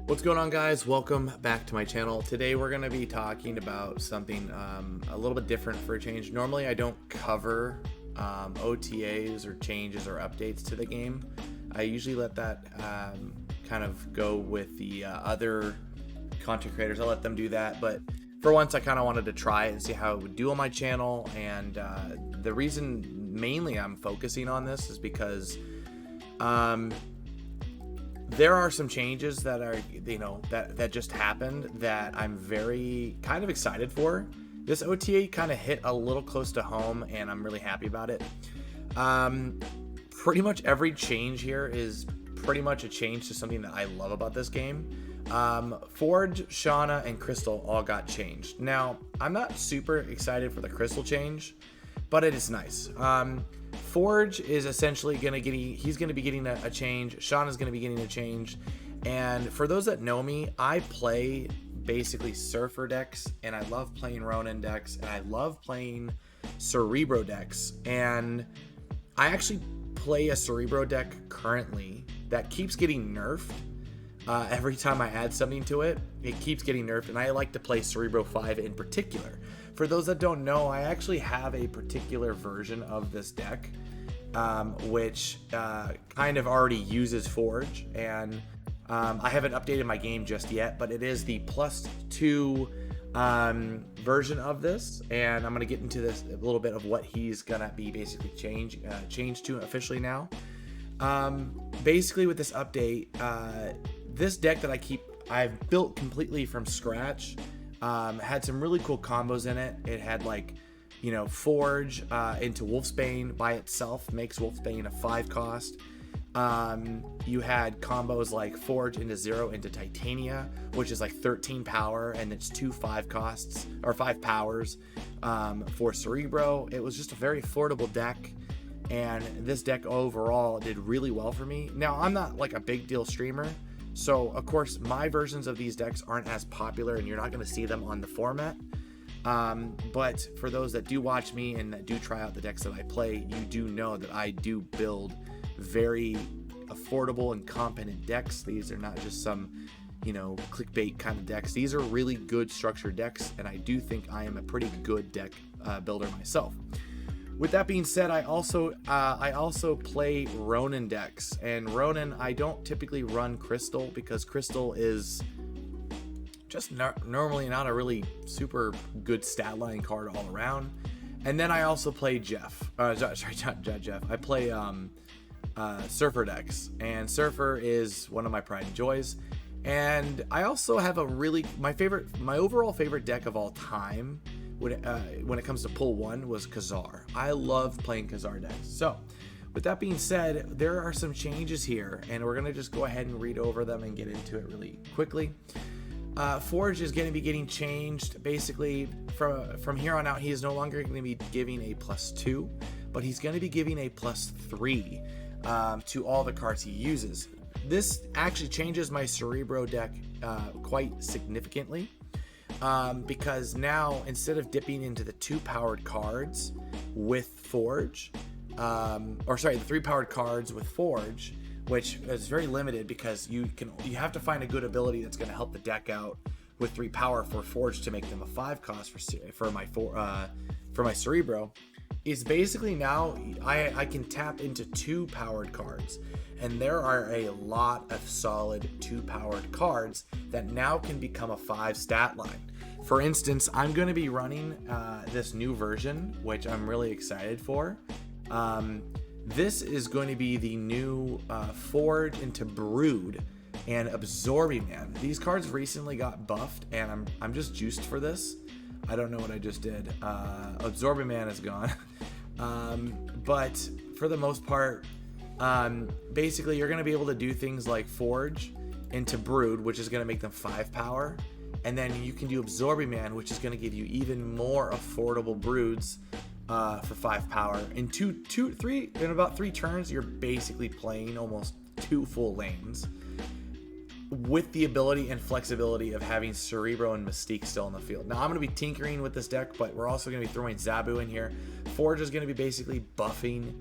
What's going on, guys? Welcome back to my channel. Today we're going to be talking about something a little bit different for a change. Normally I don't cover OTAs or changes or updates to the game. I usually let that kind of go with the other content creators. I'll let them do that, but for once I kind of wanted to try it and see how it would do on my channel. And the reason mainly I'm focusing on this is because there are some changes that are, that just happened that I'm very kind of excited for. This OTA kind of hit a little close to home and I'm really happy about it. Pretty much every change here is pretty much a change to something that I love about this game. Forge, Shanna, and Crystal all got changed. Now, I'm not super excited for the Crystal change, but it is nice. Forge is essentially he's gonna be getting a change. Shanna's gonna be getting a change. And for those that know me, I play basically Surfer decks, and I love playing Ronin decks, and I love playing Cerebro decks. And I actually play a Cerebro deck currently that keeps getting nerfed. Every time I add something to it, it keeps getting nerfed, and I like to play Cerebro 5 in particular. For those that don't know, I actually have a particular version of this deck, which kind of already uses Forge, and I haven't updated my game just yet, but it is the +2 version of this, and I'm going to get into this a little bit of what he's going to be basically changed to officially now. Basically with this update, this deck that I've built completely from scratch, had some really cool combos in it. It had Forge into Wolfsbane by itself makes Wolfsbane a 5 cost. You had combos like Forge into 0 into Titania, which is like 13 power, and it's 2 5 costs or 5 powers for Cerebro. It was just a very affordable deck, and this deck overall did really well for me. Now, I'm not like a big deal streamer, so of course my versions of these decks aren't as popular and you're not going to see them on the format. But for those that do watch me and that do try out the decks that I play, you do know that I do build very affordable and competent decks. These are not just some clickbait kind of decks. These are really good structured decks, and I do think I am a pretty good deck builder myself. With that being said, I also play Ronin decks, and Ronin, I don't typically run Crystal because Crystal is just normally not a really super good stat line card all around. And then I also play Jeff. Sorry, not Jeff. I play Surfer decks, and Surfer is one of my pride and joys. And I also have my overall favorite deck of all time when it comes to pull one was Khazar. I love playing Khazar decks. So with that being said, there are some changes here, and we're gonna just go ahead and read over them and get into it really quickly. Forge is going to be getting changed. Basically, from here on out, he is no longer going to be giving a +2, but he's going to be giving a +3 to all the cards he uses. This actually changes my Cerebro deck quite significantly, because now instead of dipping into the 2 powered cards with Forge, the 3 powered cards with Forge, which is very limited because you have to find a good ability that's going to help the deck out with 3 power for Forge to make them a 5 cost for my Cerebro. Is basically now I can tap into 2 powered cards, and there are a lot of solid 2 powered cards that now can become a 5 stat line. For instance, I'm going to be running this new version, which I'm really excited for. This is going to be the new Forge into Brood and Absorbing Man. These cards recently got buffed, and I'm just juiced for this. I don't know what I just did. Absorbing Man is gone. But for the most part, basically you're going to be able to do things like Forge into Brood, which is going to make them 5 power. And then you can do Absorbing Man, which is going to give you even more affordable Broods for 5 power. In about 3 turns, you're basically playing almost 2 full lanes with the ability and flexibility of having Cerebro and Mystique still in the field. Now, I'm going to be tinkering with this deck, but we're also going to be throwing Zabu in here. Forge is going to be basically buffing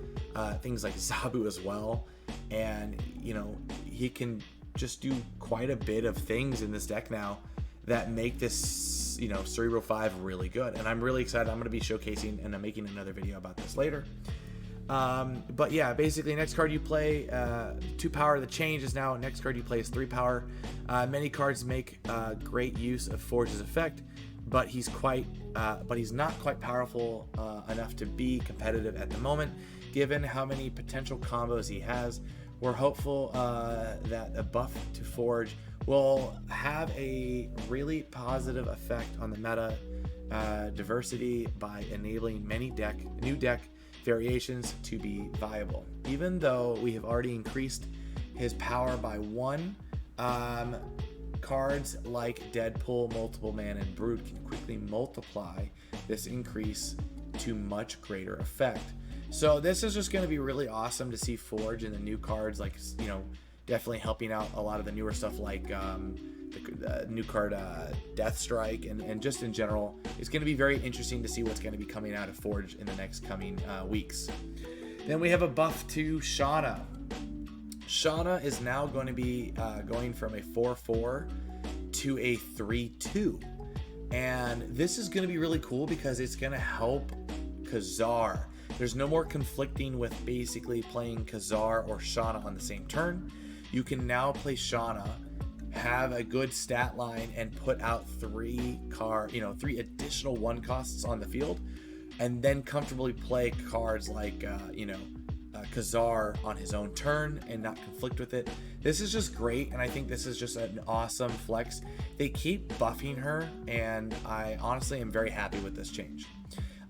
things like Zabu as well, and he can just do quite a bit of things in this deck now that make this, you know, Cerebro 5 really good. And I'm really excited. I'm going to be showcasing and I'm making another video about this later. But yeah, basically next card you play, 2 power. The change is now next card you play is 3 power. Many cards make great use of Forge's effect, but he's not quite powerful enough to be competitive at the moment, given how many potential combos he has. We're hopeful that a buff to Forge will have a really positive effect on the meta diversity by enabling many new deck variations to be viable. Even though we have already increased his power by 1, cards like Deadpool, Multiple Man, and Brood can quickly multiply this increase to much greater effect. So this is just going to be really awesome to see Forge and the new cards, like, you know, definitely helping out a lot of the newer stuff like the new card Deathstrike, and just in general, it's going to be very interesting to see what's going to be coming out of Forge in the next coming weeks. Then we have a buff to Shanna. Shanna is now going to be going from a 4/4 to a 3/2, and this is going to be really cool because it's going to help Khazar. There's no more conflicting with basically playing Khazar or Shanna on the same turn. You can now play Shanna, have a good stat line, and put out 3 additional 1 costs on the field, and then comfortably play cards like Khazar on his own turn and not conflict with it. This is just great, and I think this is just an awesome flex. They keep buffing her, and I honestly am very happy with this change.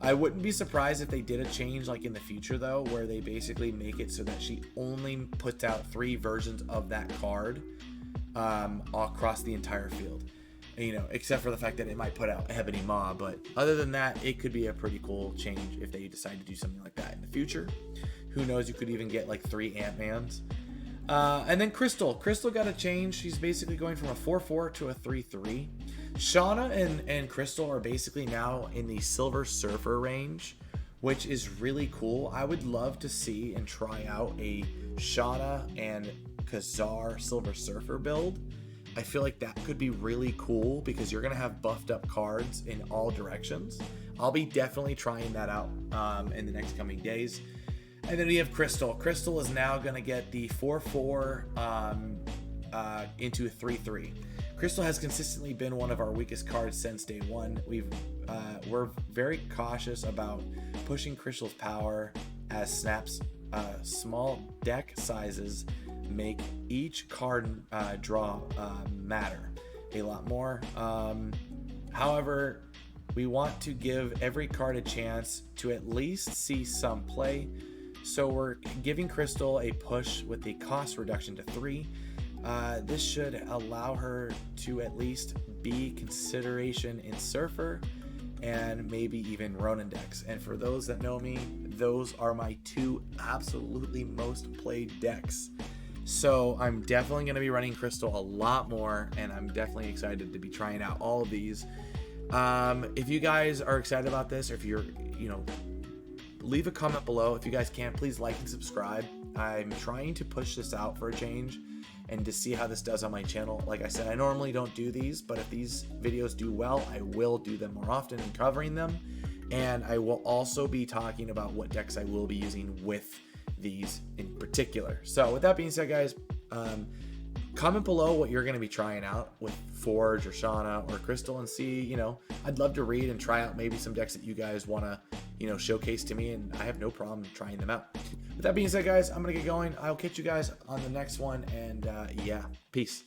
I wouldn't be surprised if they did a change like in the future though, where they basically make it so that she only puts out 3 versions of that card across the entire field, you know, except for the fact that it might put out Ebony Maw. But other than that, it could be a pretty cool change if they decide to do something like that in the future. Who knows, you could even get like 3 Ant-Mans. And then Crystal got a change. She's basically going from a 4/4 to a 3/3. Shanna and Crystal are basically now in the Silver Surfer range, which is really cool. I would love to see and try out a Shanna and Khazar Silver Surfer build. I feel like that could be really cool because you're going to have buffed up cards in all directions. I'll be definitely trying that out in the next coming days. And then we have Crystal. Crystal is now going to get the 4/4 into a 3/3. Crystal has consistently been one of our weakest cards since day one. We're very cautious about pushing Crystal's power, as Snap's small deck sizes make each card draw matter a lot more. However, we want to give every card a chance to at least see some play, so we're giving Crystal a push with the cost reduction to 3. This should allow her to at least be consideration in Surfer and maybe even Ronin decks. And for those that know me, those are my 2 absolutely most played decks. So I'm definitely going to be running Crystal a lot more, and I'm definitely excited to be trying out all of these. If you guys are excited about this, or if you're, leave a comment below. If you guys can, please like and subscribe. I'm trying to push this out for a change and to see how this does on my channel. Like I said, I normally don't do these, but if these videos do well, I will do them more often and covering them. And I will also be talking about what decks I will be using with these in particular. So with that being said, guys, comment below what you're going to be trying out with Forge or Shanna or Crystal, and see, I'd love to read and try out maybe some decks that you guys want to, showcase to me, and I have no problem trying them out. With that being said, guys, I'm going to get going. I'll catch you guys on the next one, and yeah, peace.